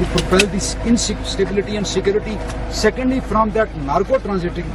To propel this instability and security, secondly from that narco transiting,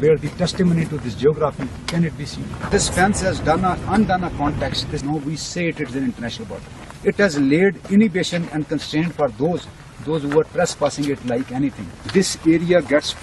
bear the testimony to this geography, can it be seen? This fence has undone a context. This, no, we say it is an international border. It has laid inhibition and constraint for those who are trespassing it like anything. This area gets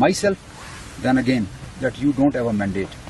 myself, then again that you don't have a mandate.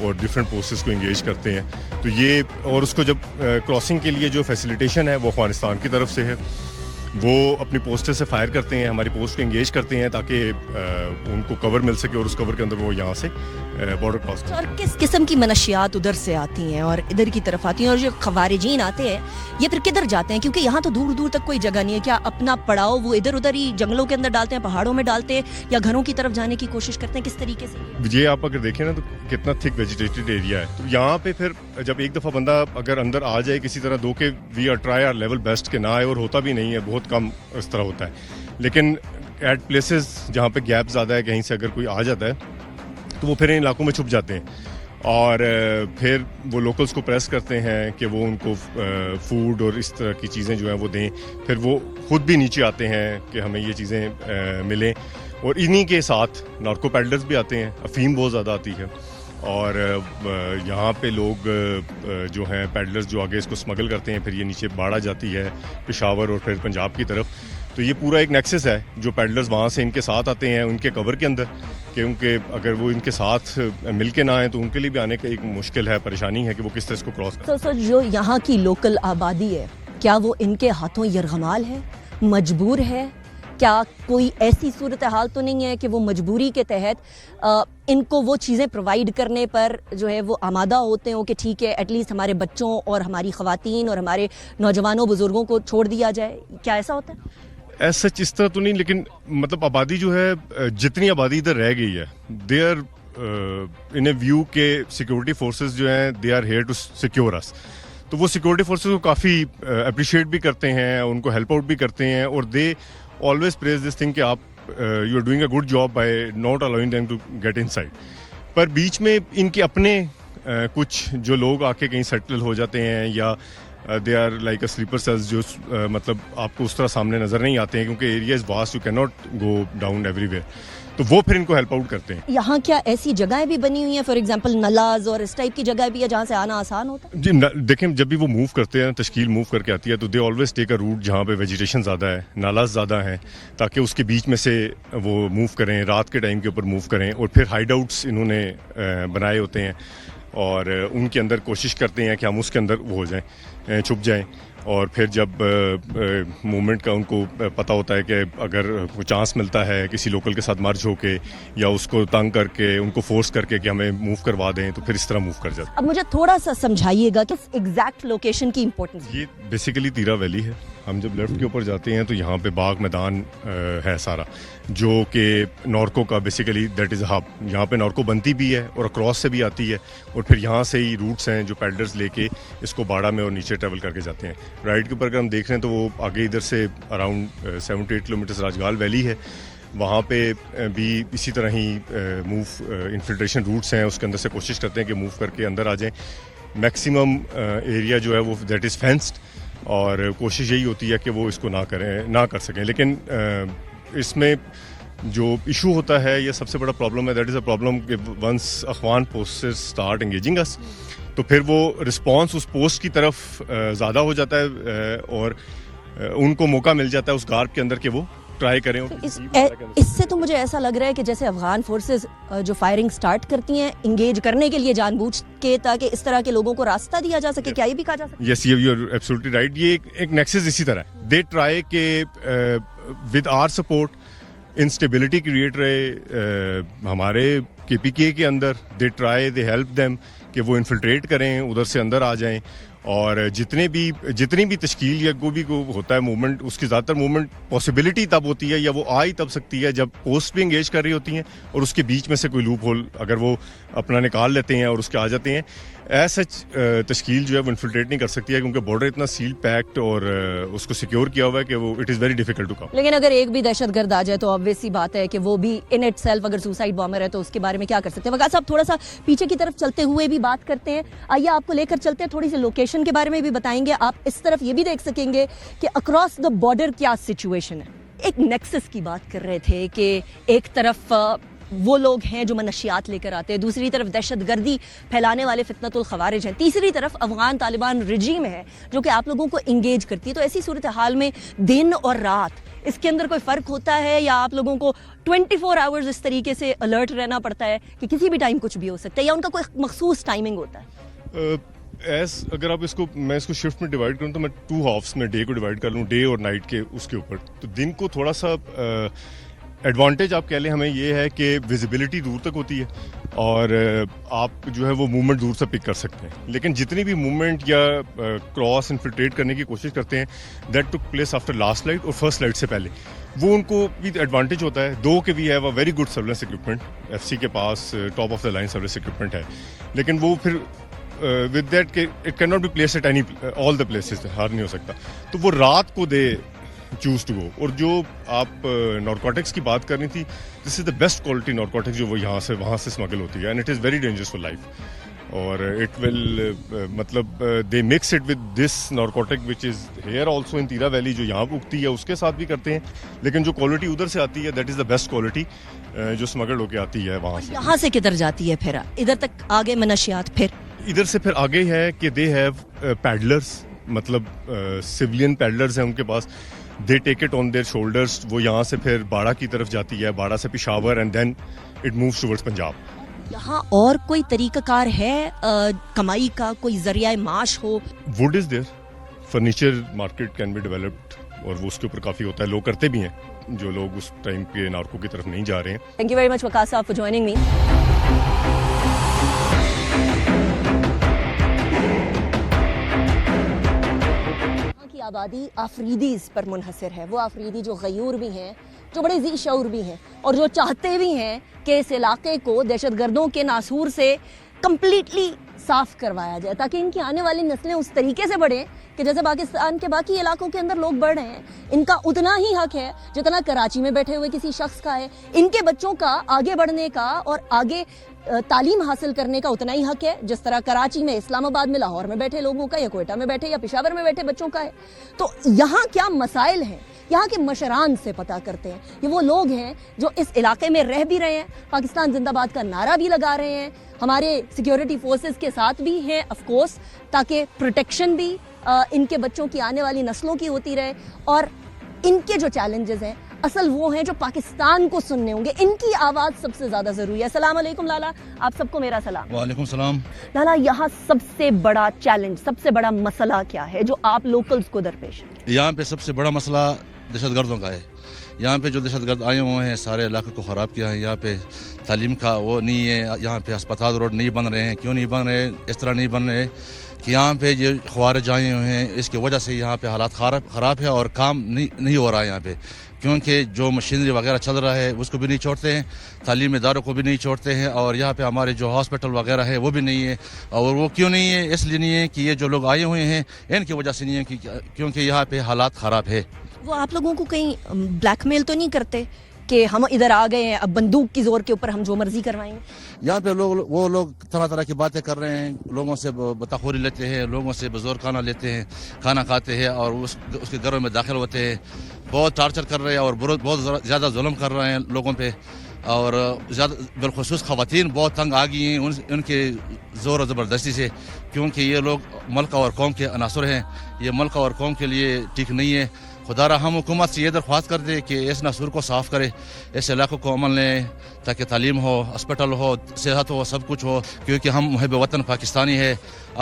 اور different posts کو engage کرتے ہیں. تو یہ اور اس کو جب crossing کے لیے جو فیسیلیٹیشن ہے وہ افغانستان کی طرف سے ہے, وہ اپنی پوسٹر سے فائر کرتے ہیں, ہماری پوسٹ کو انگیج کرتے ہیں تاکہ ان کو کور مل سکے اور اس کور کے اندر وہ یہاں سے بارڈر کراس کریں. اور کس قسم کی منشیات ادھر سے آتی ہیں اور ادھر کی طرف آتی ہیں, اور جو خوارجین آتے ہیں یہ پھر کدھر جاتے ہیں, کیونکہ یہاں تو دور دور تک کوئی جگہ نہیں ہے, کیا اپنا پڑاؤ وہ ادھر ادھر ہی جنگلوں کے اندر ڈالتے ہیں, پہاڑوں میں ڈالتے ہیں, یا گھروں کی طرف جانے کی کوشش کرتے ہیں, کس طریقے سے؟ یہ آپ اگر دیکھیں نا تو کتنا تھک ویجیٹیٹڈ ایریا ہے. تو یہاں پہ پھر جب ایک دفعہ بندہ اگر اندر آ جائے کسی طرح دو کہ we are try our level best کے نہ آئے, اور ہوتا بھی نہیں ہے, بہت کم اس طرح ہوتا ہے, لیکن ایٹ پلیسز جہاں پہ گیپ زیادہ ہے کہیں سے اگر کوئی آ جاتا ہے تو وہ پھر ان علاقوں میں چھپ جاتے ہیں, اور پھر وہ لوکلز کو پریس کرتے ہیں کہ وہ ان کو فوڈ اور اس طرح کی چیزیں جو ہیں وہ دیں. پھر وہ خود بھی نیچے آتے ہیں کہ ہمیں یہ چیزیں ملیں, اور انہی کے ساتھ نارکو پیڈلرز بھی آتے ہیں, افیم بہت زیادہ آتی ہے, اور یہاں پہ لوگ جو ہیں پیڈلرز جو آگے اس کو اسمگل کرتے ہیں, پھر یہ نیچے باڑا جاتی ہے پشاور اور پھر پنجاب کی طرف. تو یہ پورا ایک نیکسس ہے جو پیڈلرز وہاں سے ان کے ساتھ آتے ہیں ان کے کور کے اندر, کیونکہ اگر وہ ان کے ساتھ مل کے نہ آئیں تو ان کے لیے بھی آنے کا ایک مشکل ہے, پریشانی ہے کہ وہ کس طرح اس کو کراس کریں. سر جو یہاں کی لوکل آبادی ہے کیا وہ ان کے ہاتھوں یرغمال ہے, مجبور ہے, کیا کوئی ایسی صورتحال تو نہیں ہے کہ وہ مجبوری کے تحت ان کو وہ چیزیں پرووائڈ کرنے پر جو ہے وہ آمادہ ہوتے ہوں کہ ٹھیک ہے ایٹ لیسٹ ہمارے بچوں اور ہماری خواتین اور ہمارے نوجوانوں بزرگوں کو چھوڑ دیا جائے, کیا ایسا ہوتا ہے؟ ایسا سچ اس طرح تو نہیں, لیکن مطلب آبادی جو ہے جتنی آبادی ادھر رہ گئی ہے they are in a view کہ سیکورٹی فورسز جو ہیں they are here to secure us. تو وہ سیکورٹی فورسز کو کافی اپریشیٹ بھی کرتے ہیں, ان کو ہیلپ آؤٹ بھی کرتے ہیں, اور دے always praise this thing کہ آپ you are doing a good job by not allowing them to get inside. پر بیچ میں ان کے اپنے کچھ جو لوگ آ کے کہیں سیٹل ہو جاتے ہیں یا they are like a sleeper cells جو مطلب آپ کو اس طرح سامنے نظر نہیں آتے ہیں کیونکہ area is vast, you can not go down every where, تو وہ پھر ان کو ہیلپ آؤٹ کرتے ہیں. یہاں کیا ایسی جگہیں بھی بنی ہوئی ہیں فار ایگزامپل نلاز اور اس ٹائپ کی جگہ بھی ہے جہاں سے آنا آسان ہوتا ہے؟ جی دیکھیں جب بھی وہ موو کرتے ہیں, تشکیل موو کر کے آتی ہے تو they always take a root جہاں پہ ویجیٹیشن زیادہ ہے, نالاز زیادہ ہیں, تاکہ اس کے بیچ میں سے وہ موو کریں, رات کے ٹائم کے اوپر موو کریں, اور پھر ہائیڈ آؤٹس انہوں نے بنائے ہوتے ہیں اور ان کے اندر کوشش کرتے ہیں کہ ہم اس کے اندر وہ ہو جائیں, چھپ جائیں. اور پھر جب موومنٹ کا ان کو پتہ ہوتا ہے کہ اگر کوئی چانس ملتا ہے کسی لوکل کے ساتھ مرج ہو کے یا اس کو تنگ کر کے ان کو فورس کر کے کہ ہمیں موو کروا دیں, تو پھر اس طرح موو کر جاتے ہیں. اب مجھے تھوڑا سا سمجھائیے گا کہ ایگزیکٹ لوکیشن کی امپورٹنس. یہ بیسیکلی تیرا ویلی ہے. ہم جب لیفٹ کے اوپر جاتے ہیں تو یہاں پہ باغ میدان ہے سارا, جو کہ نارکو کا basically that is a hub. یہاں پہ نارکو بنتی بھی ہے اور اکراس سے بھی آتی ہے, اور پھر یہاں سے ہی روٹس ہیں جو پیڈلرز لے کے اس کو باڑا میں اور نیچے ٹریول کر کے جاتے ہیں. رائٹ کے اوپر اگر ہم دیکھ رہے ہیں تو وہ آگے ادھر سے around 7 to 8 kilometres Rajgal valley ہے, وہاں پہ بھی اسی طرح ہی موو انفلٹریشن روٹس ہیں, اس کے اندر سے کوشش کرتے ہیں کہ موو کر کے اندر آ جائیں. میکسیمم ایریا جو ہے وہ دیٹ از فینسڈ, اور کوشش یہی ہوتی ہے کہ وہ اس کو نہ کر سکیں. لیکن اس میں جو ایشو ہوتا ہے یہ سب سے بڑا پرابلم ہے, دیٹ از اے پرابلم کہ once Afghan forces start engaging us, تو پھر وہ رسپانس اس پوسٹ کی طرف زیادہ ہو جاتا ہے اور ان کو موقع مل جاتا ہے اس گارپ کے اندر کہ وہ ٹرائی کریں. اس سے تو مجھے ایسا لگ رہا ہے کہ جیسے افغان فورسز جو فائرنگ سٹارٹ کرتی ہیں انگیج کرنے کے لیے جان بوجھ کے, تاکہ اس طرح کے لوگوں کو راستہ دیا جا سکے, کیا یہ بھی کہا جا سکتا ہے؟ Yes you are absolutely right. یہ ایک نیکسس اسی طرح ہے. دے ٹرائی کہ with our support instability create رہے ہمارے KPK کے اندر. They try they help them کہ وہ انفلٹریٹ کریں, ادھر سے اندر آ جائیں, اور جتنی بھی تشکیل یا کوئی بھی ہوتا ہے موومنٹ, اس کی زیادہ تر موومنٹ پاسبلٹی تب ہوتی ہے یا وہ آ ہی تب سکتی ہے جب پوسٹ بھی انگیج کر رہی ہوتی ہیں اور اس کے بیچ میں سے کوئی لوپ ہول اگر وہ اپنا نکال لیتے ہیں اور اس کے آ جاتے ہیں. ایسا تشکیل جو ہے وہ انفلٹریٹ نہیں کر سکتی ہے کیونکہ بارڈر اتنا سیل پیکڈ اور اس کو سیکیور کیا ہوا ہے کہ وہ it is very difficult to come. لیکن اگر ایک بھی دہشت گرد آ جائے تو آبویس سی بات ہے کہ وہ بھی ان اٹ سیلف اگر سوسائڈ بامر ہے تو اس کے بارے میں کیا کر سکتے ہیں. وقاص صاحب تھوڑا سا پیچھے کی طرف چلتے ہوئے بھی بات کرتے ہیں, آئیے آپ کو لے کر چلتے ہیں, تھوڑی سی لوکیشن کے بارے میں بھی بتائیں گے. آپ اس طرف یہ بھی دیکھ سکیں گے کہ اکراس دا بارڈر کیا سچویشن ہے. ایک نیکسس کی بات کر رہے تھے کہ ایک طرف وہ لوگ ہیں جو منشیات لے کر آتے ہیں, دوسری طرف دہشت گردی پھیلانے والے فتنۃ الخوارج ہیں, تیسری طرف افغان طالبان رجیم ہے جو کہ آپ لوگوں کو انگیج کرتی ہے. تو ایسی صورتحال میں دن اور رات اس کے اندر کوئی فرق ہوتا ہے یا آپ لوگوں کو 24 آورز اس طریقے سے الرٹ رہنا پڑتا ہے کہ کسی بھی ٹائم کچھ بھی ہو سکتا ہے, یا ان کا کوئی مخصوص ٹائمنگ ہوتا ہے؟ اگر آپ میں اس کو شفٹ میں ڈیوائڈ کروں تو میں 2 ہافس میں ڈے کو ڈیوائڈ کر لوں, ڈے اور نائٹ کے اس کے اوپر. تو دن کو تھوڑا سا ایڈوانٹیج آپ کہہ لیں ہمیں یہ ہے کہ ویزیبلٹی دور تک ہوتی ہے اور آپ جو ہے وہ موومنٹ دور سے پک کر سکتے ہیں. لیکن جتنی بھی موومنٹ یا کراس انفلٹریٹ کرنے کی کوشش کرتے ہیں that took place after last light اور فرسٹ لائٹ سے پہلے, وہ ان کو بھی ایڈوانٹیج ہوتا ہے. دو کہ we have a very good surveillance equipment, F C کے پاس top of the line service equipment ہے, لیکن وہ پھر ود دیٹ کہ it can not be place at any all the places, ہار نہیں ہو سکتا. تو وہ رات کو دے چوز ٹو گو. اور جو آپ نارکوٹکس کی بات کرنی تھی, دس از دا بیسٹ کوالٹی نارکوٹکس جو وہ یہاں سے وہاں سے اسمگل ہوتی ہے, and it is very dangerous for life. اور اٹ ول مطلب دے mix it with this narcotic which is here also in تیرا ویلی, جو یہاں اگتی ہے اس کے ساتھ بھی کرتے ہیں, لیکن جو کوالٹی ادھر سے آتی ہے that is the best quality جو اسمگل ہو کے آتی ہے وہاں سے. یہاں سے کدھر جاتی ہے پھر ادھر تک آگے منشیات؟ پھر ادھر سے پھر آگے ہے کہ دے ہیو پیڈلرس, مطلب سویلین پیڈلرز ہیں ان کے پاس, they take it on their shoulders. وہ یہاں سے پھر باڑہ کی طرف جاتی ہے, باڑہ سے Peshawar, and then it moves towards Punjab. یہاں اور کوئی طریقہ کار ہے کمائی کا, کوئی ذریعہ معاش ہو؟ Wood is there, furniture market can be developed, اور وہ اس کے اوپر کافی ہوتا ہے, لوگ کرتے بھی ہیں جو لوگ اس ٹائم پہ نارکو کی طرف نہیں جا رہے ہیں. تھینک یو ویری مچ وقاص صاحب فار جوائننگ می. آبادی آفریدیز پر منحصر ہے, وہ آفریدی جو غیور بھی ہیں, جو بڑے ذی شعور بھی ہیں, اور جو چاہتے بھی ہیں کہ اس علاقے کو دہشت گردوں کے ناسور سے کمپلیٹلی صاف کروایا جائے, تاکہ ان کی آنے والی نسلیں اس طریقے سے بڑھیں کہ جیسے پاکستان کے باقی علاقوں کے اندر لوگ بڑھ رہے ہیں. ان کا اتنا ہی حق ہے جتنا کراچی میں بیٹھے ہوئے کسی شخص کا ہے. ان کے بچوں کا آگے بڑھنے کا اور آگے تعلیم حاصل کرنے کا اتنا ہی حق ہے جس طرح کراچی میں, اسلام آباد میں, لاہور میں بیٹھے لوگوں کا, یا کوئٹہ میں بیٹھے یا پشاور میں بیٹھے بچوں کا ہے. تو یہاں کیا مسائل ہیں یہاں کے مشران سے پتہ کرتے ہیں. یہ وہ لوگ ہیں جو اس علاقے میں رہ بھی رہے ہیں, پاکستان زندہ باد کا نعرہ بھی لگا رہے ہیں, ہمارے سیکیورٹی فورسز کے ساتھ بھی ہیں آف کورس, تاکہ پروٹیکشن بھی ان کے بچوں کی آنے والی نسلوں کی ہوتی رہے. اور ان کے جو چیلنجز ہیں اصل وہ ہیں جو پاکستان کو سننے ہوں گے, ان کی آواز سب سے زیادہ ضروری ہے. السلام علیکم لالا, آپ سب کو میرا سلام. وعلیکم السلام. لالا, یہاں سب سے بڑا چیلنج, سب سے بڑا مسئلہ کیا ہے جو آپ لوکلز کو درپیش ہے؟ یہاں پہ سب سے بڑا مسئلہ دہشت گردوں کا ہے. یہاں پہ جو دہشت گرد آئے ہوئے ہیں سارے علاقے کو خراب کیا ہے. یہاں پہ تعلیم کا وہ نہیں ہے, یہاں پہ ہسپتال روڈ نہیں بن رہے ہیں. کیوں نہیں بن رہے؟ اس طرح نہیں بن رہے کہ یہاں پہ جو خوارج آئے ہوئے ہیں اس کی وجہ سے یہاں پہ حالات خراب ہے اور کام نہیں ہو رہا ہے یہاں پہ, کیونکہ جو مشینری وغیرہ چل رہا ہے اس کو بھی نہیں چھوڑتے ہیں, تعلیمی اداروں کو بھی نہیں چھوڑتے ہیں, اور یہاں پہ ہمارے جو ہاسپٹل وغیرہ ہے وہ بھی نہیں ہے. اور وہ کیوں نہیں ہے؟ اس لیے نہیں ہے کہ یہ جو لوگ آئے ہوئے ہیں ان کی وجہ سے نہیں ہے, کیونکہ یہاں پہ حالات خراب ہے. وہ آپ لوگوں کو کہیں بلیک میل تو نہیں کرتے کہ ہم ادھر آ گئے ہیں اب بندوق کی زور کے اوپر ہم جو مرضی کروائیں گے؟ یہاں پہ وہ لوگ طرح طرح کی باتیں کر رہے ہیں, لوگوں سے بتاخوری لیتے ہیں, لوگوں سے بزور کھانا لیتے ہیں, کھانا کھاتے ہیں اور اس کے گھروں میں داخل ہوتے ہیں, بہت ٹارچر کر رہے ہیں اور بہت زیادہ ظلم کر رہے ہیں لوگوں پہ. اور زیادہ بالخصوص خواتین بہت تنگ آ گئی ہیں ان کے زور و زبردستی سے, کیونکہ یہ لوگ ملک اور قوم کے عناصر ہیں. یہ ملک اور قوم کے لیے ٹھیک نہیں ہے. خدا را ہم حکومت سے یہ درخواست کر دے کہ اس ناسور کو صاف کرے, اس علاقوں کو امن لیں تاکہ تعلیم ہو, ہسپتال ہو, صحت ہو, سب کچھ ہو, کیونکہ ہم محب وطن پاکستانی ہے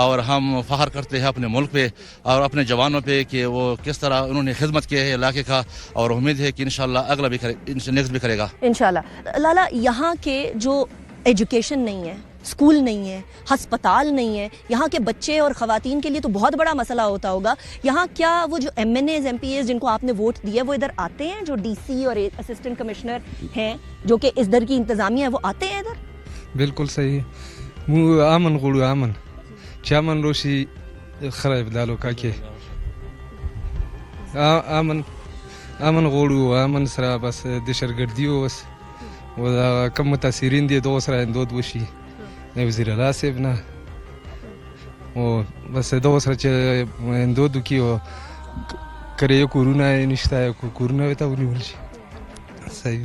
اور ہم فخر کرتے ہیں اپنے ملک پہ اور اپنے جوانوں پہ کہ وہ کس طرح انہوں نے خدمت کی ہے علاقے کا, اور امید ہے کہ انشاءاللہ اگلا بھی نیکسٹ بھی کرے گا انشاءاللہ. لالا, یہاں کے جو ایجوکیشن نہیں ہے, اسکول نہیں ہے, ہسپتال نہیں ہے, یہاں کے بچے اور خواتین کے لیے تو بہت بڑا مسئلہ ہوتا ہوگا. یہاں کیا وہ جو M N As, M P As جن کو آپ نے ووٹ دیا وہ ادھر آتے ہیں, جو ڈی سی اور اسسٹنٹ کمشنر ہیں جو کہ اس در کی انتظامیہ ہے, وہ آتے ہیں ادھر؟ بالکل صحیح. مو امن غړو امن چې امن روشي خراب دالو کاکي امن غړو امن سره بس دهشتګردي وس و دا کم متاثرین دي دو سره اندود وشي وزیر الله صاحب نه او بس دو سره چې اندود کیو کرے کورونه نشته کورونه ته ونیول شي. صحیح.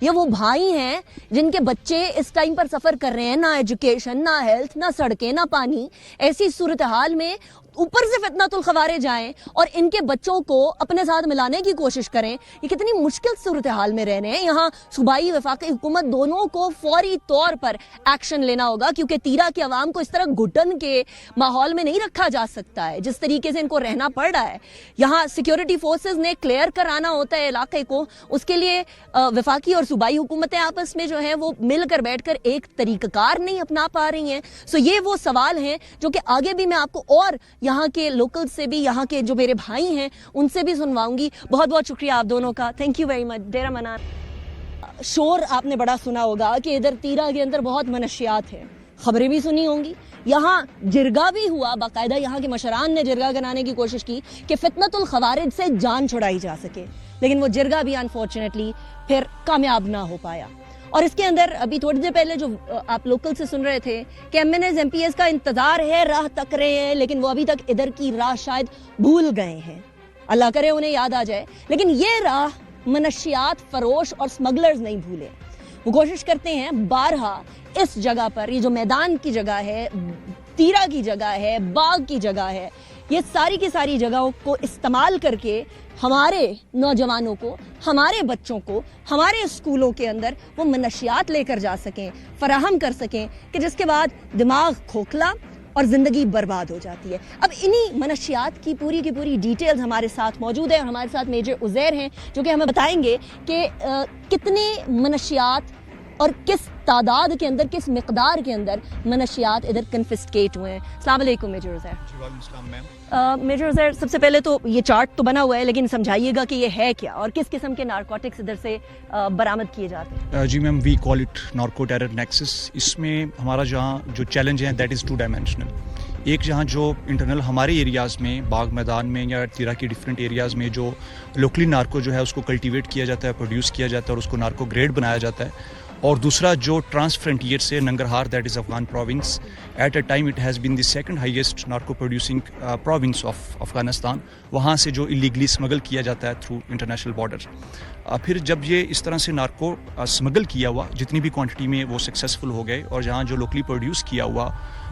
یہ وہ بھائی ہیں جن کے بچے اس ٹائم پر سفر کر رہے ہیں, نہ ایجوکیشن, نہ ہیلتھ, نہ سڑکیں, نہ پانی. ایسی صورتحال میں اوپر سے فتنۃ الخوارج جائیں اور ان کے بچوں کو اپنے ساتھ ملانے کی کوشش کریں. یہ کتنی مشکل صورتحال میں رہنے ہیں. یہاں صوبائی وفاقی حکومت دونوں کو فوری طور پر ایکشن لینا ہوگا, کیونکہ تیرا کے عوام کو اس طرح گھٹن کے ماحول میں نہیں رکھا جا سکتا ہے جس طریقے سے ان کو رہنا پڑ رہا ہے. یہاں سیکیورٹی فورسز نے کلیئر کرانا ہوتا ہے علاقے کو, اس کے لیے وفاقی اور صوبائی حکومتیں آپس میں جو ہیں وہ مل کر بیٹھ کر ایک طریقہ کار نہیں اپنا پا رہی ہیں. سو یہ وہ سوال ہیں جو کہ آگے بھی میں آپ کو اور یہاں کے لوکل سے بھی, یہاں کے جو میرے بھائی ہیں ان سے بھی سنواؤں گی. بہت بہت شکریہ آپ دونوں کا, تھینک یو ویری مچ. ڈیرہ منان, شور آپ نے بڑا سنا ہوگا کہ ادھر تیرا کے اندر بہت منشیات ہیں, خبریں بھی سنی ہوں گی. یہاں جرگہ بھی ہوا, باقاعدہ یہاں کے مشران نے جرگہ کرانے کی کوشش کی کہ فتنۃ الخوارج سے جان چھڑائی جا سکے, لیکن وہ جرگہ بھی انفارچونیٹلی پھر کامیاب نہ ہو پایا. اور اس کے اندر ابھی تھوڑی دیر پہلے جو آپ لوکل سے سن رہے تھے کہ M N As M P S کا انتظار ہے, راہ تک رہے ہیں, لیکن وہ ابھی تک ادھر کی راہ شاید بھول گئے ہیں. اللہ کرے انہیں یاد آ جائے. لیکن یہ راہ منشیات فروش اور سمگلرز نہیں بھولے. وہ کوشش کرتے ہیں بارہا اس جگہ پر, یہ جو میدان کی جگہ ہے, تیرا کی جگہ ہے, باغ کی جگہ ہے, یہ ساری کی ساری جگہوں کو استعمال کر کے ہمارے نوجوانوں کو, ہمارے بچوں کو ہمارے اسکولوں کے اندر وہ منشیات لے کر جا سکیں, فراہم کر سکیں, کہ جس کے بعد دماغ کھوکھلا اور زندگی برباد ہو جاتی ہے. اب انہی منشیات کی پوری ڈیٹیلز ہمارے ساتھ موجود ہے, اور ہمارے ساتھ میجر عزیر ہیں جو کہ ہمیں بتائیں گے کہ کتنے منشیات اور کس تعداد کے اندر, کس مقدار کے اندر منشیات ادھر کنفسکیٹ ہوئے ہیں. السلام علیکم میجر عزیر. وعلیکم السلام میم. میجر عزیر, سب سے پہلے تو یہ چارٹ تو بنا ہوا ہے, لیکن سمجھائیے گا کہ یہ ہے کیا اور کس قسم کے نارکوٹکس ادھر سے برآمد کیے جاتے ہیں. جی ma'am, we call it narco terror nexus. اس میں ہمارا جہاں جو چیلنج ہے دیٹ از 2 ڈائمینشنل. ایک جہاں جو انٹرنل ہمارے ایریاز میں, باغ میدان میں یا تیرا کی ڈفرینٹ ایریاز میں جو لوکلی نارکو جو ہے اس کو کلٹیویٹ کیا جاتا ہے, پروڈیوس کیا جاتا ہے اور اس کو نارکو گریڈ بنایا جاتا ہے. اور دوسرا جو ٹرانس فرنٹیئر سے Nangarhar, that is Afghan province, at a time it has been the second highest narco producing province of Afghanistan. وہاں سے جو ایلیگلی اسمگل کیا جاتا ہے تھرو انٹرنیشنل بارڈر. پھر جب یہ اس طرح سے نارکو اسمگل کیا ہوا, جتنی بھی کوانٹٹی میں وہ سکسیزفل ہو گئے, اور جہاں جو لوکلی پروڈیوس کیا ہوا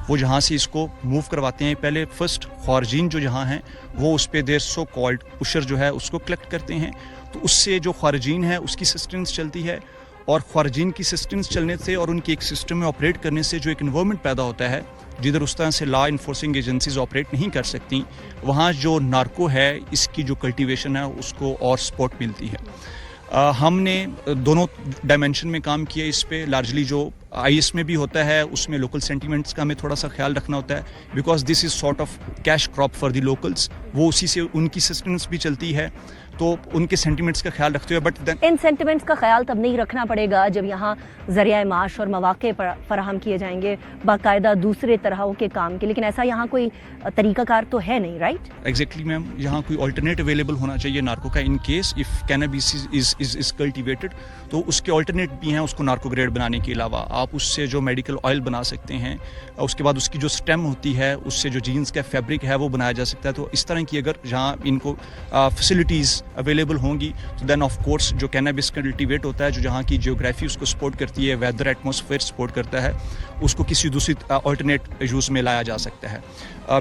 وہ جہاں سے اس کو موو کرواتے ہیں. پہلے فرسٹ خارجین جو جہاں ہیں وہ اس پہ دیر سو کالڈ پشر جو ہے اس کو کلیکٹ کرتے ہیں. تو اس سے جو خارجین ہے اس کی سسٹنس چلتی ہے, اور خارجین کی سسٹنس چلنے سے اور ان کے ایک سسٹم میں آپریٹ کرنے سے جو ایک انوائرمنٹ پیدا ہوتا ہے جدھر اس طرح سے لا انفورسنگ ایجنسیز آپریٹ نہیں کر سکتی, وہاں جو نارکو ہے اس کی جو کلٹیویشن ہے اس کو اور سپورٹ ملتی ہے. ہم نے دونوں ڈائمینشن میں کام کیا اس پہ. لارجلی جو آئی ایس میں بھی ہوتا ہے اس میں لوکل سینٹیمنٹس کا ہمیں تھوڑا سا خیال رکھنا ہوتا ہے, because this is sort of cash crop for the locals. وہ اسی سے ان کی سسٹنس بھی چلتی ہے, تو ان کے سینٹیمنٹس کا خیال رکھتے ہوئے. بٹ ان سینٹیمنٹس کا خیال تب نہیں رکھنا پڑے گا جب یہاں ذریعہ معاش اور مواقع فراہم کیے جائیں گے باقاعدہ دوسرے طرح کے کام کے, لیکن ایسا یہاں کوئی طریقہ کار تو ہے نہیں, رائٹ؟ ایگزیکٹلی میم, یہاں کوئی آلٹرنیٹ اویلیبل ہونا چاہیے نارکو کا. In case if cannabis is cultivated تو اس کے آلٹرنیٹ بھی ہیں اس کو نارکو گریڈ بنانے کے علاوہ. آپ اس سے جو میڈیکل آئل بنا سکتے ہیں, اس کے بعد اس کی جو اسٹیم ہوتی ہے اس سے جو جینس کا فیبرک ہے وہ بنایا جا سکتا ہے. تو اس طرح کی اگر جہاں ان کو فیسلٹیز اویلیبل ہوں گی تو دین آف کورس جو کینابیس کلٹیویٹ ہوتا ہے, جو جہاں کی جیوگرافی اس کو سپورٹ کرتی ہے, ویدر ایٹماسفیئر سپورٹ کرتا ہے, اس کو کسی دوسری آلٹرنیٹ یوز میں لایا جا سکتا ہے.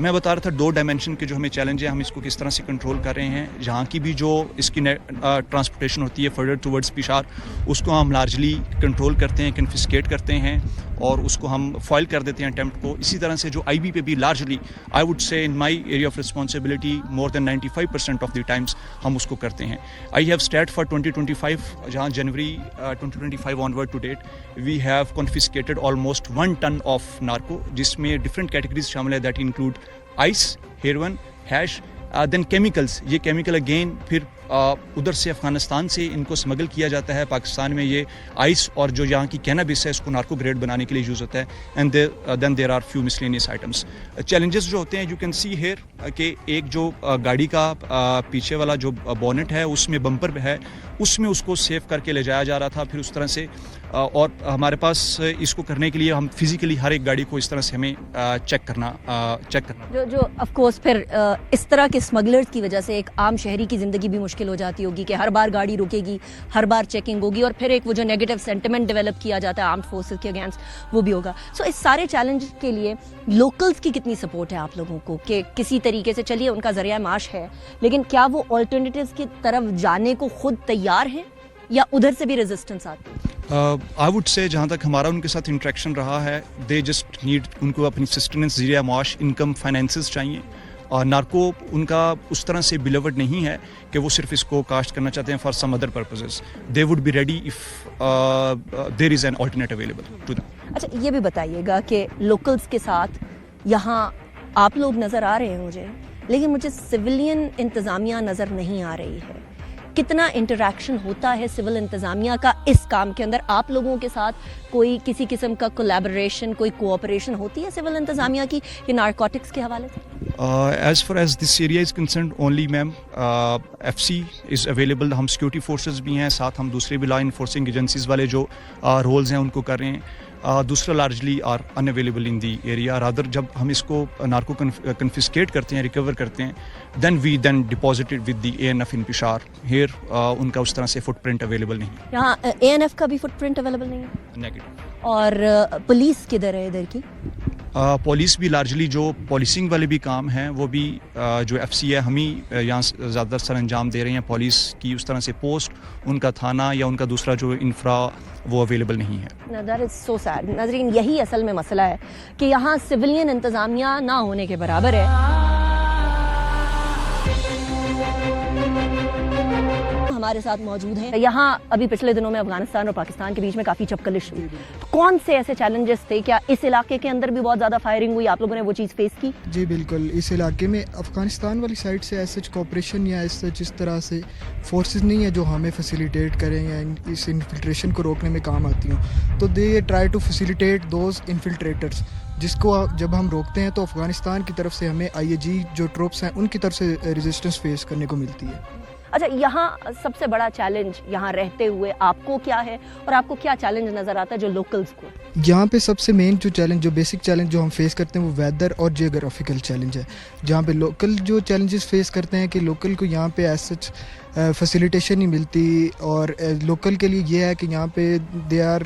میں بتا رہا تھا 2 ڈائمینشن کے جو ہمیں چیلنج ہے, ہم اس کو کس طرح سے کنٹرول کر رہے ہیں. جہاں کی بھی جو اس کی ٹرانسپورٹیشن ہوتی ہے فردر ٹورڈز پیشار, اس کو ہم لارجلی کنٹرول کرتے ہیں, کنفسکیٹ کرتے ہیں اور اس کو ہم فائل کر دیتے ہیں اٹیمپٹ کو. اسی طرح سے جو آئی بی پہ بھی لارجلی آئی وڈ سے in my area of responsibility more than 95% of the times ہم اس کو کرتے ہیں. آئی ہیو اسٹیٹ فار 2025, جہاں January 2025 onward to date we have confiscated almost 1 ton of narco, جس میں ڈفرینٹ کیٹیگریز شامل ہے. That include ice, heroin, hash, then chemicals. یہ کیمیکل اگین پھر ادھر سے افغانستان سے ان کو اسمگل کیا جاتا ہے. پاکستان میں یہ آئس اور جو یہاں کی کینابیس ہے اس کو نارکو گریڈ بنانے کے لیے یوز ہوتا ہے. And then there are few miscellaneous items. Challenges جو ہوتے ہیں یو کین سی ہیئر کہ ایک جو گاڑی کا پیچھے والا جو بونٹ ہے اس میں بمپر ہے, اس میں اس کو سیو کر کے لے جایا جا رہا تھا. پھر اس طرح سے اور ہمارے پاس اس کو کرنے کے لیے ہم فزیکلی ہر ایک گاڑی کو اس طرح سے ہمیں چیک کرنا جو آف کورس پھر اس طرح کے اسمگلرز کی وجہ سے ایک عام شہری کی زندگی بھی مشکل ہو جاتی ہوگی کہ ہر بار گاڑی رکے گی, ہر بار چیکنگ ہوگی, اور پھر ایک وہ جو نیگیٹو سینٹیمنٹ ڈیولپ کیا جاتا ہے آرمڈ فورسز کے اگینسٹ وہ بھی ہوگا. سو اس سارے چیلنج کے لیے لوکلز کی کتنی سپورٹ ہے آپ لوگوں کو کہ کسی طریقے سے, چلیے ان کا ذریعہ معاش ہے, لیکن کیا وہ آلٹرنیٹیوز کی طرف جانے کو خود تیار ہیں یا ادھر سے بھی ریزسٹنس آتی ہے؟ آئی وڈ سے جہاں تک ہمارا ان کے ساتھ انٹریکشن رہا ہے, دے جسٹ نیڈ, ان کو اپنی سسٹیننس, ذریعہ معاش, انکم, فائنینسز چاہیے. اور نارکو ان کا اس طرح سے بیلیورڈ نہیں ہے کہ وہ صرف اس کو کاسٹ کرنا چاہتے ہیں for some other purposes. They would be ready if there is an alternate available to them. اچھا یہ بھی بتائیے گا کہ لوکلز کے ساتھ یہاں آپ لوگ نظر آ رہے ہیں مجھے, لیکن مجھے سویلین انتظامیہ نظر نہیں آ رہی ہے. کتنا انٹریکشن ہوتا ہے سول انتظامیہ کا اس کام کے اندر؟ آپ لوگوں کے ساتھ کوئی کسی قسم کا کولیبریشن, کوئی کوآپریشن ہوتی ہے سول انتظامیہ کی یہ نارکوٹکس کے حوالے سے؟ As far as this area is concerned only میم ایف سی از اویلیبل. ہم سیکورٹی فورسز بھی ہیں, ساتھ ہم دوسرے بھی لا انفورسنگ ایجنسیز والے جو رولز ہیں ان کو کر رہے ہیں. دوسرا largely are in available in the area. Rather جب ہم اس کو نارکو کنفسکیٹ کرتے ہیں, ریکور کرتے ہیں, then we deposited with the ANF in Peshawar. Here ان کا اس طرح سے فٹ پرنٹ اویلیبل نہیں. یہاں ANF کا بھی فٹ پرنٹ اویلیبل نہیں ہے؟ نیگیٹو. اور پولیس کدھر ہے ادھر کی؟ پولیس بھی لارجلی جو پالیسنگ والے بھی کام ہیں وہ بھی جو ایف سی ہے ہم ہی یہاں زیادہ سر انجام دے رہے ہیں. پولیس کی اس طرح سے پوسٹ, ان کا تھانہ یا ان کا دوسرا جو انفرا وہ اویلیبل نہیں ہے. That is so sad. ناظرین یہی اصل میں مسئلہ ہے کہ یہاں سویلین انتظامیہ نہ ہونے کے برابر ہے. ہمارے ساتھ موجود ہیں یہاں. ابھی پچھلے دنوں میں افغانستان اور پاکستان کے بیچ میں کافی چپکلش ہوئی, کون سے ایسے چیلنجز تھے؟ کیا اس علاقے کے اندر بھی بہت زیادہ فائرنگ ہوئی, آپ لوگوں نے وہ چیز فیس کی؟ جی بالکل, اس علاقے میں افغانستان والی سائڈ سے ایسا کوپریشن یا اس طرح سے فورسز نہیں ہے جو ہمیں فیسیلیٹیٹ کریں یا اس انفلٹریشن کو روکنے میں کام آتی ہوں. تو they try to facilitate those infiltrators, جس کو جب ہم روکتے ہیں تو افغانستان کی طرف سے ہمیں IAG جو ٹروپس ہیں ان کی طرف سے ریزسٹنس فیس کرنے کو ملتی ہے. اچھا یہاں سب سے بڑا چیلنج یہاں رہتے ہوئے آپ کو کیا ہے, اور آپ کو کیا چیلنج نظر آتا ہے جو لوکلز کو؟ یہاں پہ سب سے مین جو چیلنج, جو بیسک چیلنج جو ہم فیس کرتے ہیں وہ ویدر اور جیوگرافیکل چیلنج ہے. جہاں پہ لوکل جو چیلنجز فیس کرتے ہیں کہ لوکل کو یہاں پہ ایز سچ فیسیلیٹیشن نہیں ملتی, اور لوکل کے لیے یہ ہے کہ یہاں پہ they are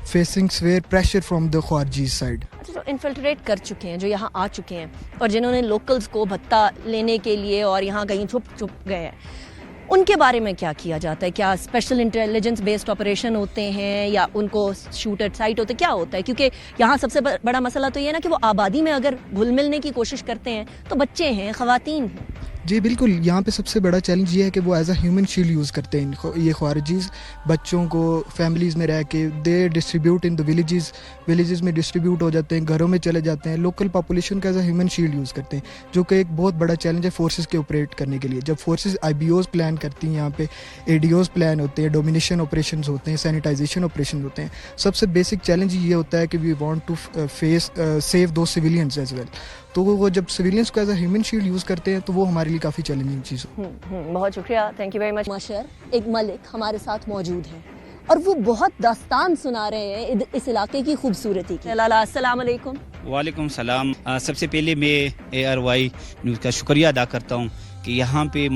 facing severe pressure from the خارجی سائڈ. جو انفلٹریٹ کر چکے ہیں, جو یہاں آ چکے ہیں, اور جنہوں نے لوکلز کو بھتہ لینے کے لیے اور یہاں کہیں چھپ گئے ہیں, ان کے بارے میں کیا کیا جاتا ہے؟ کیا اسپیشل انٹیلیجنس بیسڈ آپریشن ہوتے ہیں یا ان کو شوٹ ایٹ سائٹ ہوتے, کیا ہوتا ہے؟ کیونکہ یہاں سب سے بڑا مسئلہ تو یہ ہے نا کہ وہ آبادی میں اگر گھل ملنے کی کوشش کرتے ہیں تو بچے ہیں, خواتین ہیں. جی بالکل, یہاں پہ سب سے بڑا چیلنج یہ ہے کہ وہ as a human shield use کرتے ہیں یہ خارجیز بچوں کو فیملیز میں رہ کے. دے ڈسٹریبیوٹ ان دا ولیجز میں ڈسٹریبیوٹ ہو جاتے ہیں, گھروں میں چلے جاتے ہیں. لوکل پاپولیشن کا as a human shield use کرتے ہیں, جو کہ ایک بہت بڑا چیلنج ہے فورسز کے آپریٹ کرنے کے لیے. جب فورسز IBOs پلان کرتی ہیں, یہاں پہ ADOs پلان ہوتے ہیں, ڈومینیشن آپریشنز ہوتے ہیں, سینیٹائزیشن آپریشن ہوتے ہیں. سب سے بیسک چیلنج یہ ہوتا ہے کہ we want to face save those civilians as well. تو وہ جب سویلینس کو as a human shield use کرتے ہیں تو وہ ہمارے لیے کافی چیلنجنگ چیز ہو. بہت شکریہ, تھینک یو ویری مچ. ماشر ایک ملک ہمارے ساتھ موجود ہیں اور وہ بہت داستان سنا رہے ہیں اس علاقے کی خوبصورتی کی. لالا السلام علیکم. وعلیکم السلام. سب سے پہلے میں ARY نیوز کا شکریہ ادا کرتا ہوں کہ یہاں پہ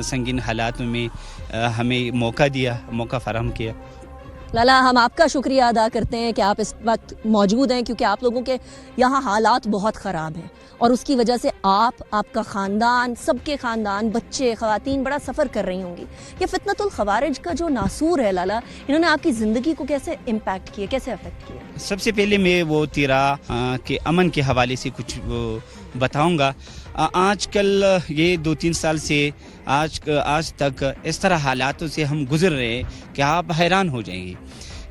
سنگین حالات میں ہمیں موقع فراہم کیا. لالا ہم آپ کا شکریہ ادا کرتے ہیں کہ آپ اس وقت موجود ہیں, کیونکہ آپ لوگوں کے یہاں حالات بہت خراب ہیں اور اس کی وجہ سے آپ کا خاندان, سب کے خاندان, بچے, خواتین بڑا سفر کر رہی ہوں گی. یہ فتنۃ الخوارج کا جو ناسور ہے لالا, انہوں نے آپ کی زندگی کو کیسے امپیکٹ کیا, کیسے افیکٹ کیا؟ سب سے پہلے میں وہ تیرا کے امن کے حوالے سے کچھ بتاؤں گا. آج کل یہ 2-3 سال سے آج تک اس طرح حالاتوں سے ہم گزر رہے ہیں کہ آپ حیران ہو جائیں گے,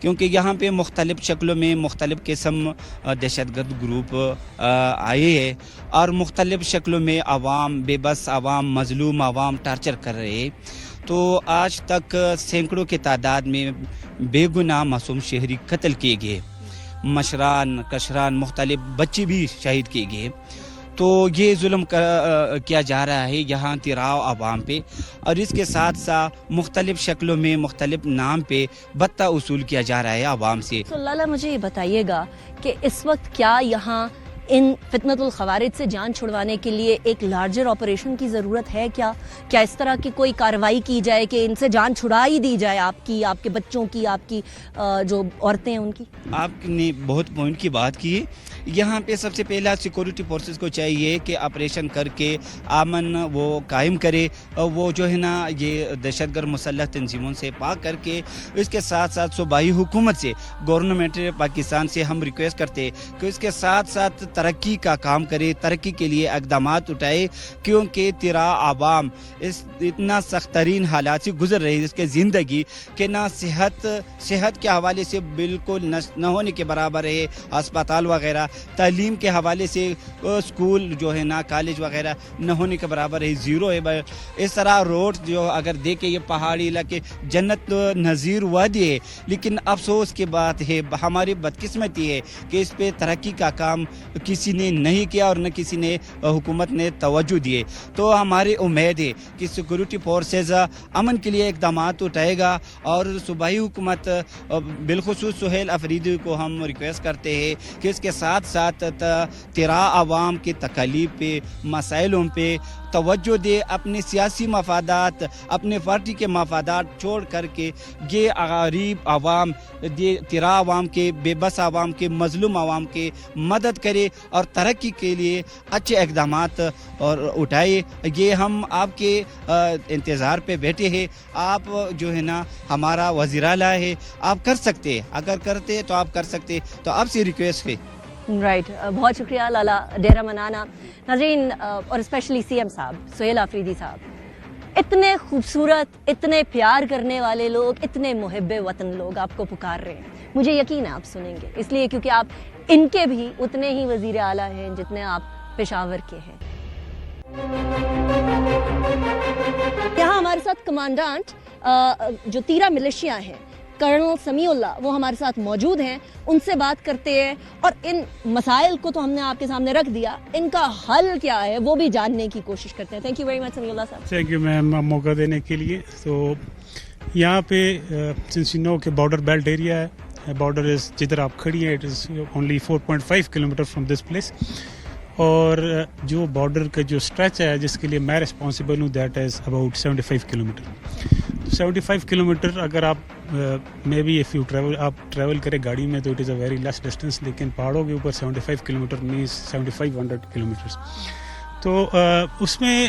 کیونکہ یہاں پہ مختلف شکلوں میں مختلف قسم دہشت گرد گروپ آئے ہیں اور مختلف شکلوں میں عوام, بے بس عوام, مظلوم عوام ٹارچر کر رہے ہیں. تو آج تک سینکڑوں کی تعداد میں بے گناہ معصوم شہری قتل کیے گئے, مشران, کشران, مختلف بچے بھی شہید کیے گئے. تو یہ ظلم کیا جا رہا ہے یہاں تیراؤ عوام پہ، اور اس کے ساتھ ساتھ مختلف شکلوں میں مختلف نام پہ بتہ وصول کیا جا رہا ہے عوام سے۔ تو لالا مجھے یہ بتائیے گا کہ اس وقت کیا یہاں ان فتنۃ الخوارج سے جان چھڑوانے کے لیے ایک لارجر آپریشن کی ضرورت ہے؟ کیا اس طرح کی کوئی کارروائی کی جائے کہ ان سے جان چھڑا ہی دی جائے، آپ کی، آپ کے بچوں کی، آپ کی جو عورتیں ہیں ان کی؟ آپ نے بہت پوائنٹ کی بات کی ہے۔ یہاں پہ سب سے پہلا سیکورٹی فورسز کو چاہیے کہ آپریشن کر کے امن وہ قائم کرے، اور وہ جو ہے نا یہ دہشت گرد مسلح تنظیموں سے پاک کر کے، اس کے ساتھ ساتھ صوبائی حکومت سے، گورنمنٹ پاکستان سے ہم ریکویسٹ کرتے ہیں کہ اس کے ساتھ ساتھ ترقی کا کام کرے، ترقی کے لیے اقدامات اٹھائے، کیونکہ تیرا عوام اتنا سخت ترین حالات سے گزر رہی ہے اس کے زندگی کہ نہ صحت کے حوالے سے بالکل نہ ہونے کے برابر ہے، ہسپتال وغیرہ، تعلیم کے حوالے سے اسکول جو ہے نا کالج وغیرہ نہ ہونے کے برابر ہے، زیرو ہے۔ اس طرح روڈ جو اگر دیکھیں یہ پہاڑی علاقے جنت نظیر وادی ہے، لیکن افسوس کی بات ہے، ہماری بدقسمتی ہے کہ اس پہ ترقی کا کام کسی نے نہیں کیا اور نہ کسی نے حکومت نے توجہ دیے۔ تو ہماری امید ہے کہ سیکورٹی فورسز امن کے لیے اقدامات اٹھائے گا، اور صوبائی حکومت بالخصوص سہیل افریدی کو ہم ریکویسٹ کرتے ہیں کہ اس کے ساتھ ساتھ تیرا عوام کے تکالیف پہ، مسائلوں پہ توجہ دے، اپنے سیاسی مفادات، اپنے پارٹی کے مفادات چھوڑ کر کے یہ غریب عوام، تیرا عوام کے، بے بس عوام کے، مظلوم عوام کے مدد کرے اور ترقی کے لیے اچھے اقدامات اور اٹھائے۔ یہ ہم آپ کے انتظار پہ بیٹھے ہیں، آپ جو ہے نا ہمارا وزیر اعلیٰ ہے، آپ کر سکتے ہیں، اگر کرتے تو آپ کر سکتے، تو آپ سے ریکویسٹ ہے۔ رائٹ، بہت شکریہ لالا ڈیرہ منانا۔ ناظرین، اور اسپیشلی سی ایم صاحب سہیل آفریدی صاحب، اتنے خوبصورت، اتنے پیار کرنے والے لوگ، اتنے محب وطن لوگ آپ کو پکار رہے ہیں، مجھے یقین ہے آپ سنیں گے، اس لیے کیونکہ آپ ان کے بھی اتنے ہی وزیر اعلیٰ ہیں جتنے آپ پشاور کے ہیں۔ یہاں ہمارے ساتھ کمانڈانٹ جو تیرا ملیشیا ہیں، کرنل سمیع اللہ، وہ ہمارے ساتھ موجود ہیں، ان سے بات کرتے ہیں، اور ان مسائل کو تو ہم نے آپ کے سامنے رکھ دیا، ان کا حل کیا ہے وہ بھی جاننے کی کوشش کرتے ہیں۔ Thank you very much Sami Allah sahib. Thank you ma'am موقع دینے کے لیے۔ تو یہاں پہ سنسینو کے بارڈر بیلٹ ایریا ہے، بارڈر از جدھر آپ کھڑی ہیں، it is only 4.5 kilometre from this place, اور جو بارڈر کا جو اسٹریچ ہے جس کے لیے میں ریسپانسبل ہوں that is about 75 kilometre. 75 kilometre اگر آپ may be if you travel, آپ ٹریول کریں گاڑی میں تو it is a very less distance, لیکن پہاڑوں کے اوپر 75 کلومیٹر مینس 7500 کلومیٹرس۔ تو اس میں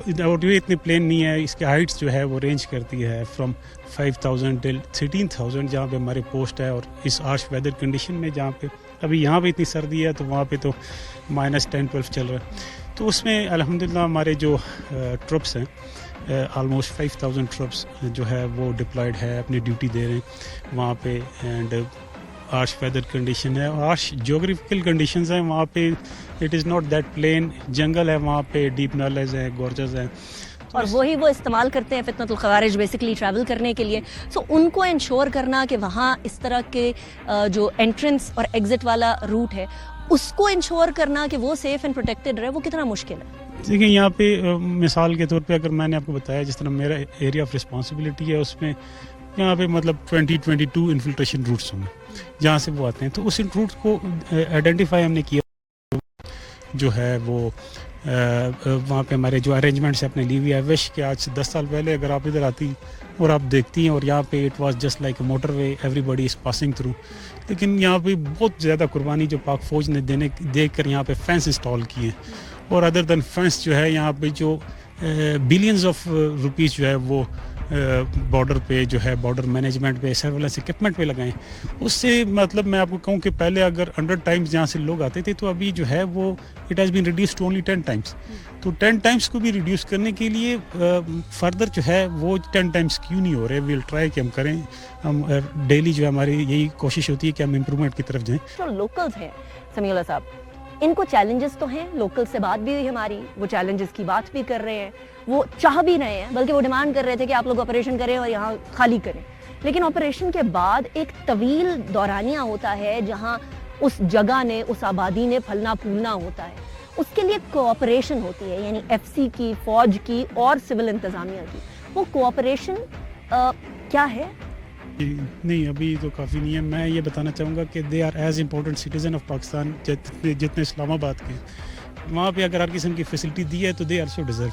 اتنی پلین نہیں ہے، اس کی ہائٹس جو ہے وہ رینج کرتی ہے فرام 5000 ٹل 13000 جہاں پہ ہمارے پوسٹ ہے، اور اس آرش ویدر کنڈیشن میں جہاں پہ ابھی یہاں پہ اتنی سردی ہے تو وہاں پہ تو -10-12 چل رہا ہے۔ تو اس میں الحمدللہ ہمارے جو ٹروپس ہیں، آلموسٹ 5000 ٹروپس جو ہے وہ ڈپلائڈ ہے، اپنی ڈیوٹی دے رہے ہیں وہاں پہ، اینڈ آرش ویدر کنڈیشن ہے، آرش جیوگرافیکل کنڈیشنز ہیں وہاں پہ، it is not that plain, جنگل ہے وہاں پہ، ڈیپ نالز ہیں، گورجز ہیں، اور وہی وہ استعمال کرتے ہیں فتنۃ الخوارج بیسکلی ٹریول کرنے کے لیے۔ سو ان کو انشور کرنا کہ وہاں اس طرح کے جو انٹرنس اور ایگزٹ والا روٹ ہے اس کو انشور کرنا کہ وہ سیف اینڈ پروٹیکٹڈ رہے، وہ کتنا مشکل ہے؟ دیکھیں یہاں پہ مثال کے طور پہ اگر میں نے آپ کو بتایا جس طرح میرا ایریا آف رسپانسبلٹی ہے، اس میں یہاں پہ مطلب 22 انفلٹریشن روٹس ہوں گے جہاں سے وہ آتے ہیں، تو اس روٹ کو آئیڈینٹیفائی ہم نے کیا جو ہے وہ وہاں پہ ہمارے جو ارینجمنٹس اپنے لی ہوئی ہے۔ وش کہ آج سے 10 سال پہلے اگر آپ ادھر آتی اور آپ دیکھتی ہیں، اور یہاں پہ it was just like a motorway, everybody is passing through, لیکن یہاں پہ بہت زیادہ قربانی جو پاک فوج نے دیکھ کر یہاں پہ فینس انسٹال کیے ہیں، اور ادر دین فینس جو ہے یہاں پہ جو بلینز آف روپیز جو ہے وہ بارڈر پہ جو ہے بارڈر مینجمنٹ پہ، سرویلنس اکوپمنٹ پہ لگائیں۔ اس سے مطلب میں آپ کو کہوں کہ پہلے اگر 100 ٹائمز جہاں سے لوگ آتے تھے، تو ابھی جو ہے وہ it has been reduced to only 10 times. تو 10 ٹائمس کو بھی ریڈیوس کرنے کے لیے فردر جو ہے وہ 10 ٹائمس کیوں نہیں ہو رہے، ویل ٹرائی کہ ہم کریں، ہم ڈیلی جو ہے ہماری یہی کوشش ہوتی ہے کہ ہم امپرومنٹ کی طرف جائیں۔ جو لوکلز ہیں سمیع اللہ صاحب، ان کو چیلنجز تو ہیں، لوکل سے بات بھی ہوئی ہماری، وہ چیلنجز کی بات بھی کر رہے ہیں، وہ چاہ بھی رہے ہیں، بلکہ وہ ڈیمانڈ کر رہے تھے کہ آپ لوگ آپریشن کریں اور یہاں خالی کریں، لیکن آپریشن کے بعد ایک طویل دورانیہ ہوتا ہے جہاں اس جگہ نے، اس آبادی نے پھلنا پھولنا ہوتا ہے، اس کے لیے کوآپریشن ہوتی ہے, یعنی ایف سی کی, فوج کی اور سول انتظامیہ کی. وہ کوآپریشن کیا ہے؟ نہیں ابھی تو کافی نہیں ہے. میں یہ بتانا چاہوں گا کہ they are as important citizen of Pakistan جتنے اسلام آباد کے. وہاں پہ اگر ہر قسم کی فیسلٹی دی ہے تو دے آلسو ڈیزرو.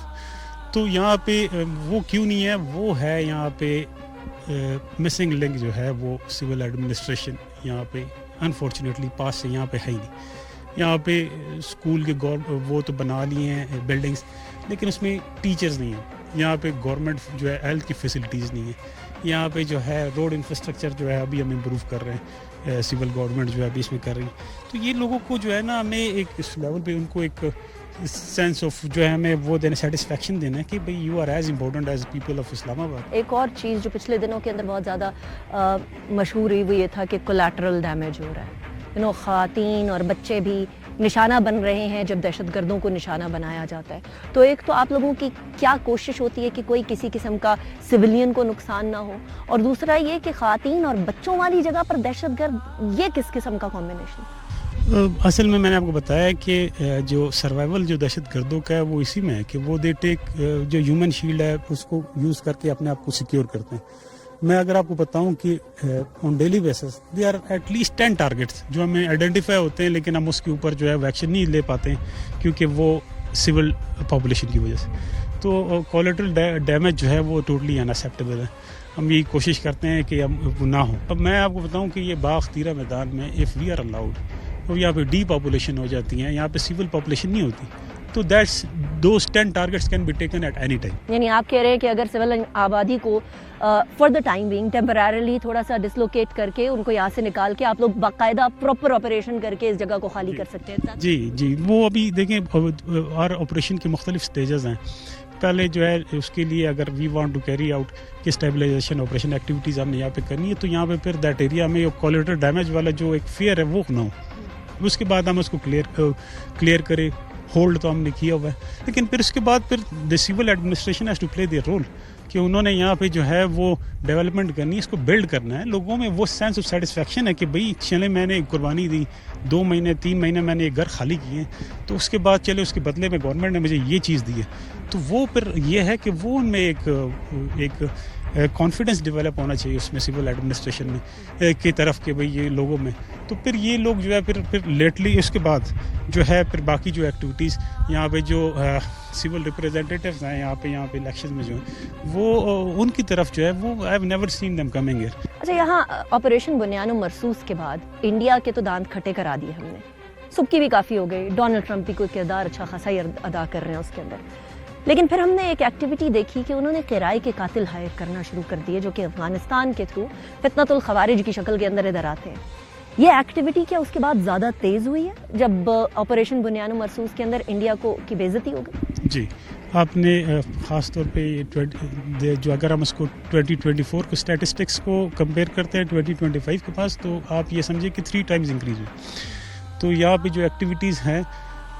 تو یہاں پہ وہ کیوں نہیں ہے, وہ ہے یہاں پہ مسنگ لنک جو ہے وہ سول ایڈمنسٹریشن یہاں پہ انفارچونیٹلی پاس سے یہاں پہ ہے ہی نہیں. یہاں پہ اسکول کے وہ تو بنا لیے ہیں بلڈنگس, لیکن اس میں ٹیچرز نہیں ہیں. یہاں پہ گورنمنٹ جو ہے ہیلتھ کی فیسلٹیز نہیں ہیں. یہاں پہ جو ہے روڈ انفراسٹرکچر جو ہے ابھی ہم امپروو کر رہے ہیں, سول گورنمنٹ جو ہے ابھی اس میں کر رہی ہے. تو یہ لوگوں کو جو ہے نا ہمیں ایک اس لیول پہ ان کو ایک سینس آف جو ہے ہمیں وہ دینا, سیٹسفیکشن دینا ہے کہ بھئی you are as important as people of Islamabad. ایک اور چیز جو پچھلے دنوں کے اندر بہت زیادہ مشہور ہوئی وہ یہ تھا کہ کولیٹرل ڈیمیج ہو رہا ہے. خواتین اور بچے بھی نشانہ بن رہے ہیں جب دہشت گردوں کو نشانہ بنایا جاتا ہے. تو ایک تو آپ لوگوں کی کیا کوشش ہوتی ہے کہ کوئی کسی قسم کا سویلین کو نقصان نہ ہو, اور دوسرا یہ کہ خواتین اور بچوں والی جگہ پر دہشت گرد, یہ کس قسم کا کمبینیشن؟ اصل میں نے آپ کو بتایا کہ جو سروائیول جو دہشت گردوں کا ہے وہ اسی میں ہے کہ وہ دے ٹیک جو ہیومن شیلڈ ہے اس کو یوز کر کے اپنے آپ کو سیکیور کرتے ہیں. میں اگر آپ کو بتاؤں کہ on daily basis they are at least 10 targets جو ہمیں آئیڈینٹیفائی ہوتے ہیں, لیکن ہم اس کے اوپر جو ہے وہ ایکشن نہیں لے پاتے ہیں کیونکہ وہ سول پاپولیشن کی وجہ سے. تو کولیٹرل ڈیمیج جو ہے وہ ٹوٹلی اناسیپٹیبل ہے. ہم یہی کوشش کرتے ہیں کہ وہ نہ ہو. اب میں آپ کو بتاؤں کہ یہ باغ تیرہ میدان میں اف وی آر الاؤڈ تو یہاں پہ ڈی پاپولیشن ہو جاتی ہیں, یہاں پہ سول پاپولیشن نہیں ہوتی. تو those 10 targets can be taken at any time. یعنی آپ کہہ رہے ہیں کہ اگر سول آبادی کو for the time being temporarily تھوڑا سا ڈسلوکیٹ کر کے ان کو یہاں سے نکال کے آپ لوگ باقاعدہ پراپر آپریشن کر کے اس جگہ کو خالی کر سکتے ہیں. جی وہ ابھی دیکھیں اور آپریشن کے مختلف سٹیجز ہیں. پہلے جو ہے اس کے لیے اگر we want to carry out کہ اسٹیبلائزیشن آپریشن ایکٹیویٹیز ہم نے یہاں پہ کرنی ہے, تو یہاں پہ پھر دیٹ ایریا میں کولیٹرل ڈیمیج والا جو ایک فیئر ہے وہ نہ ہو. اس کے بعد ہم اس کو کلیئر کریں. ہولڈ تو ہم نے کیا ہوا ہے, لیکن پھر اس کے بعد پھر the civil administration has to play their role کہ انہوں نے یہاں پہ جو ہے وہ ڈیولپمنٹ کرنی ہے, اس کو بلڈ کرنا ہے. لوگوں میں وہ سینس آف سیٹسفیکشن ہے کہ بھئی چلے میں نے قربانی دی, 2 مہینے 3 مہینے میں نے ایک گھر خالی کیے, تو اس کے بعد چلے اس کے بدلے میں گورنمنٹ نے مجھے یہ چیز دی ہے. تو وہ پھر یہ ہے کہ وہ ان میں ایک کانفیڈنس ڈیولپ ہونا چاہیے اس میں سول ایڈمنسٹریشن میں کی طرف کہ بھئی یہ لوگوں میں. تو پھر یہ لوگ جو ہے پھر لیٹلی اس کے بعد جو ہے پھر باقی جو ایکٹیویٹیز یہاں پہ جو سول ریپرزینٹیٹیوز ہیں یہاں پہ الیکشن میں جو ہیں وہ ان کی طرف جو ہے وہ I have never seen them coming here. اچھا, یہاں آپریشن بنیان مرصوص کے بعد انڈیا کے تو دانت کھٹے کرا دیے ہم نے, سبکی بھی کافی ہو گئی, ڈونلڈ ٹرمپ بھی کوئی کردار اچھا خاصا ہی ادا کر رہے ہیں اس کے اندر. لیکن پھر ہم نے ایک ایکٹیویٹی دیکھی کہ انہوں نے قرائے کے قاتل ہائر کرنا شروع کر دیے جو کہ افغانستان کے تھرو فتنۃ الخوارج کی شکل کے اندر ادھر آتے ہیں. یہ ایکٹیویٹی کیا اس کے بعد زیادہ تیز ہوئی ہے جب آپریشن بنیان مرصوص کے اندر انڈیا کی بے عزتی ہو گئی؟ جی, آپ نے خاص طور پہ جو اگر ہم اس کو 2024 کو اسٹیٹسٹکس کو کمپیئر کرتے ہیں 2025 کے پاس, تو آپ یہ سمجھیں کہ 3 ٹائمز انکریز ہوئی. تو یہاں پہ جو ایکٹیویٹیز ہیں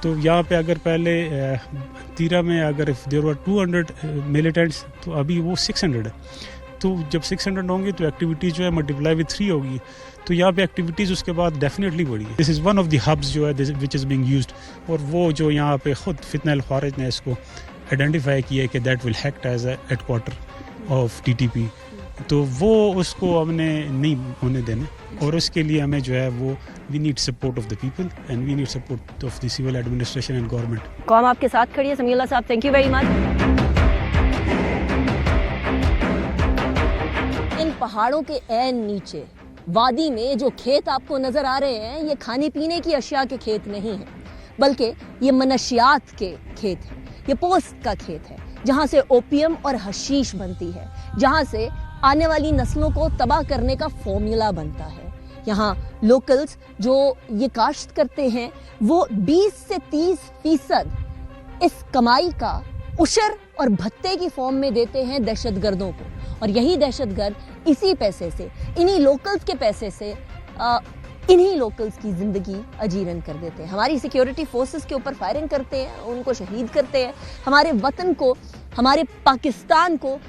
تو یہاں پہ اگر پہلے تیرہ میں اگر دیر ور 200 ملیٹنٹس تو ابھی وہ 600 ہے. تو جب 600 ہوں گے تو ایکٹیویٹیز جو ہے ملٹیپلائی وتھ 3 ہوگی. تو یہاں پہ ایکٹیویٹیز اس کے بعد ڈیفینیٹلی بڑھی ہے. This is one of the hubs جو ہے وچ از بینگ یوزڈ, اور وہ جو یہاں پہ خود فتنہ الخوارج نے اس کو آئیڈینٹیفائی کیا ہے کہ that will act as a headquarter of TTP. تو وہ اس کو ہم نے نہیں ہونے دینا, اور اس کے لیے ہمیں جو ہے وہ we need support of the people and we need support of the civil administration and government. قوم آپ کے ساتھ کھڑی ہے. Samiullah sahib, thank you very much. ان پہاڑوں کے عین نیچے وادی میں جو کھیت آپ کو نظر آ رہے ہیں یہ کھانے پینے کی اشیاء کے کھیت نہیں ہیں, بلکہ یہ منشیات کے کھیت ہیں. یہ پوست کا کھیت ہے جہاں سے اوپیم اور حشیش بنتی ہے, جہاں سے آنے والی نسلوں کو تباہ کرنے کا فارمولا بنتا ہے. یہاں لوکلز جو یہ کاشت کرتے ہیں وہ 20 سے 30% اس کمائی کا عشر اور بھتے کی فارم میں دیتے ہیں دہشت گردوں کو, اور یہی دہشت گرد اسی پیسے سے, انہی لوکلز کے پیسے سے انہی لوکلز کی زندگی اجیرن کر دیتے ہیں. ہماری سیکیورٹی فورسز کے اوپر فائرنگ کرتے ہیں, ان کو شہید کرتے ہیں, ہمارے وطن کو, ہمارے پاکستان کو